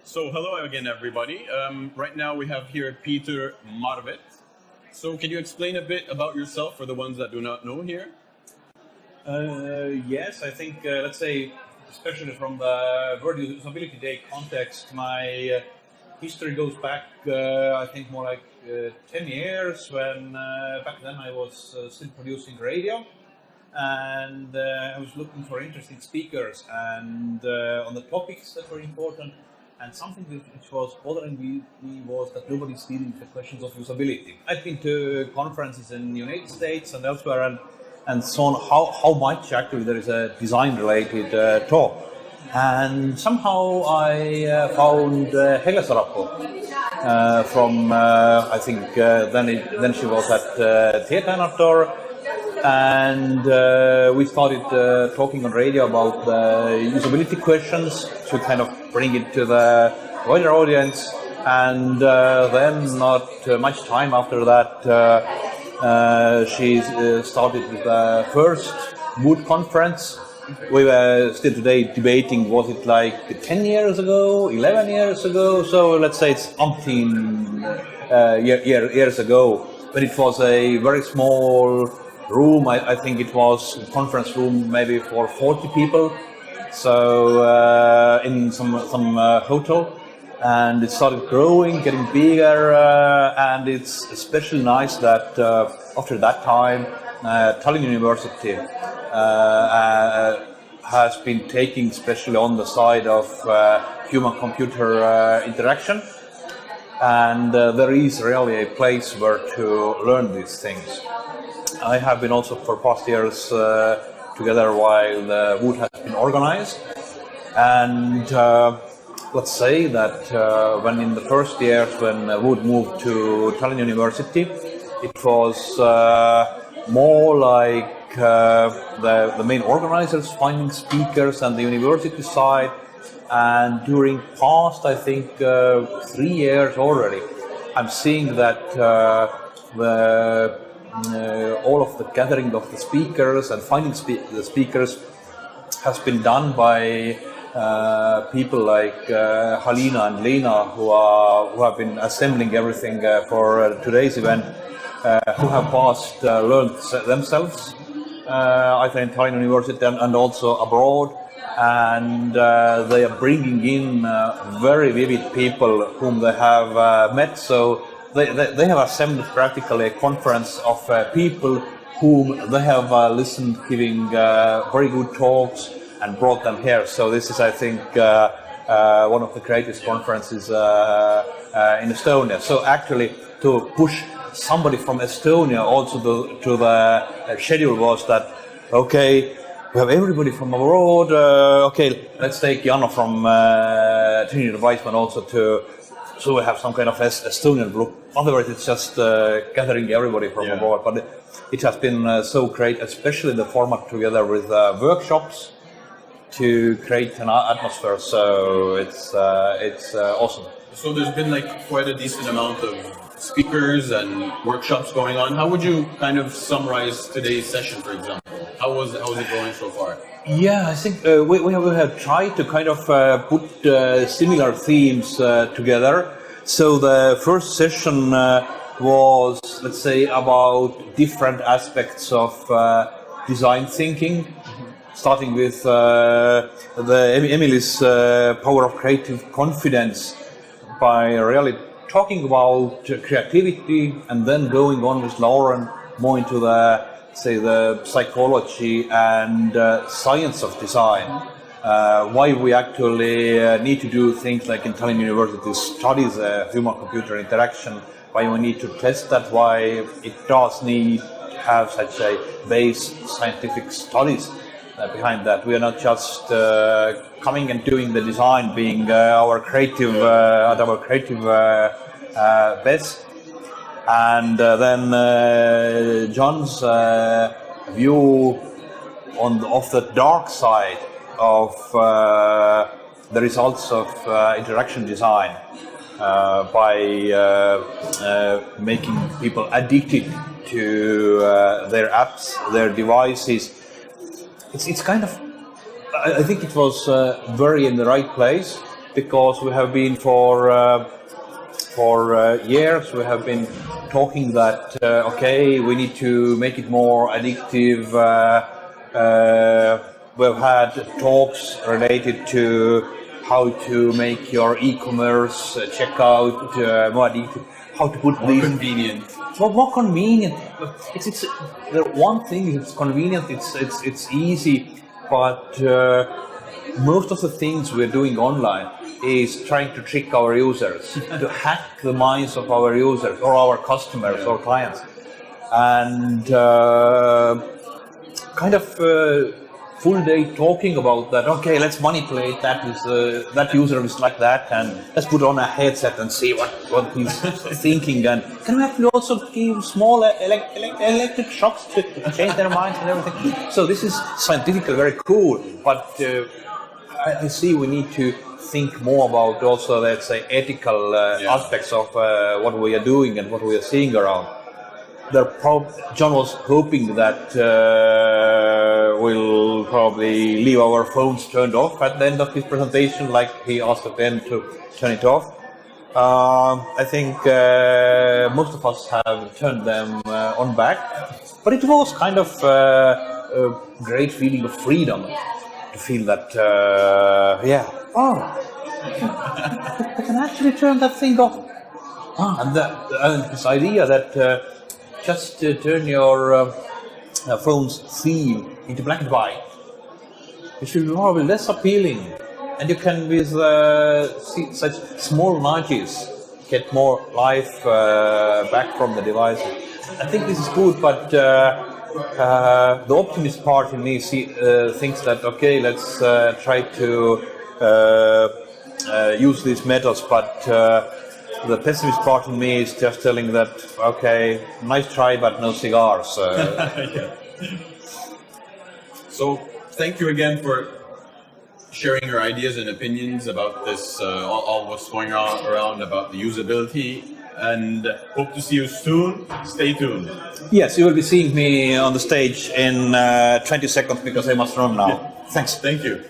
So hello again, everybody. Right now we have here Peeter Marvet. So can you explain a bit about yourself for the ones that do not know here? Yes, I think, let's say, especially from the World Usability Day context, my history goes back, I think, more like 10 years, when back then I was still producing radio. And I was looking for interesting speakers and on the topics that were important. And something which was bothering me was that nobody's dealing with the questions of usability. I've been to conferences in the United States and elsewhere and so on, how much actually there is a design-related talk. And somehow I found Helle Sarapuu from, I think, then she was at Tietäjänator. And we started talking on radio about usability questions to kind of bring it to the wider audience. And then, not much time after that, she started with the first Wood conference. We were still today debating, was it like 10 years ago, 11 years ago? So let's say it's umpteen years ago. But it was a very small room. I think it was a conference room maybe for 40 people, so in some hotel, and it started growing, getting bigger, and it's especially nice that after that time Tallinn University has been taking especially on the side of human-computer interaction, and there is really a place where to learn these things. I have been also for past years together while the Wood has been organized, and let's say that when in the first years when Wood moved to Tallinn University, it was more like the main organizers finding speakers and the university side, and during past, I think, 3 years already, I'm seeing that all of the gathering of the speakers and finding the speakers has been done by people like Halina and Lena, who have been assembling everything for today's event, who have past learned themselves either in Tallinn University and also abroad, and they are bringing in very vivid people whom they have met. So they have assembled practically a conference of people whom they have listened giving very good talks and brought them here. So this is, I think, one of the greatest conferences in Estonia. So actually, to push somebody from Estonia also to the schedule was that, okay, we have everybody from abroad. Okay, let's take Jana from Trinity Weissman also so we have some kind of Estonian look. Otherwise, it's just gathering everybody from abroad. But it has been so great, especially the format together with workshops to create an atmosphere. So it's awesome. So there's been like quite a decent amount of speakers and workshops going on. How would you kind of summarize today's session, for example? How is it going so far? Yeah, I think we have tried to kind of put similar themes together. So the first session was, let's say, about different aspects of design thinking, starting with Emily's power of creative confidence by really talking about creativity, and then going on with Lauren more into the psychology and science of design. Why we actually need to do things like in Tallinn University studies human-computer interaction, why we need to test that, why it does need to have such a base scientific studies behind that. We are not just coming and doing the design, being our creative best. And then John's view of the dark side of the results of interaction design by making people addicted to their apps, their devices. It's kind of, I think it was very in the right place. because we have been for years we have been talking that okay, we need to make it more addictive. We've had talks related to how to make your e-commerce checkout more addictive, how to put More convenient. more convenient. It's the one thing is it's convenient. It's easy, but most of the things we're doing online is trying to trick our users, to hack the minds of our users or our customers or clients, and kind of full day talking about that. Okay, let's manipulate that with that user is like that, and let's put on a headset and see what he's thinking. And can we actually also give small electric shocks to change their minds and everything? So this is scientifically very cool, but I see we need to think more about also, let's say, ethical aspects of what we are doing and what we are seeing around. John was hoping that we'll probably leave our phones turned off at the end of his presentation, like he asked at the end to turn it off. I think most of us have turned them on back, but it was kind of a great feeling of freedom to feel that, I can actually turn that thing off. And this idea that just turn your phone's theme into black and white, it should be probably less appealing, and you can, with such small nudges, get more life back from the device. I think this is good, but the optimist part in me thinks that okay, let's try to use these methods, but the pessimist part in me is just telling that okay, nice try, but no cigars. Yeah. So thank you again for sharing your ideas and opinions about this, all what's going on around about the usability, and hope to see you soon. Stay tuned. Yes, you will be seeing me on the stage in 20 seconds because I must run now. Thanks. Thank you.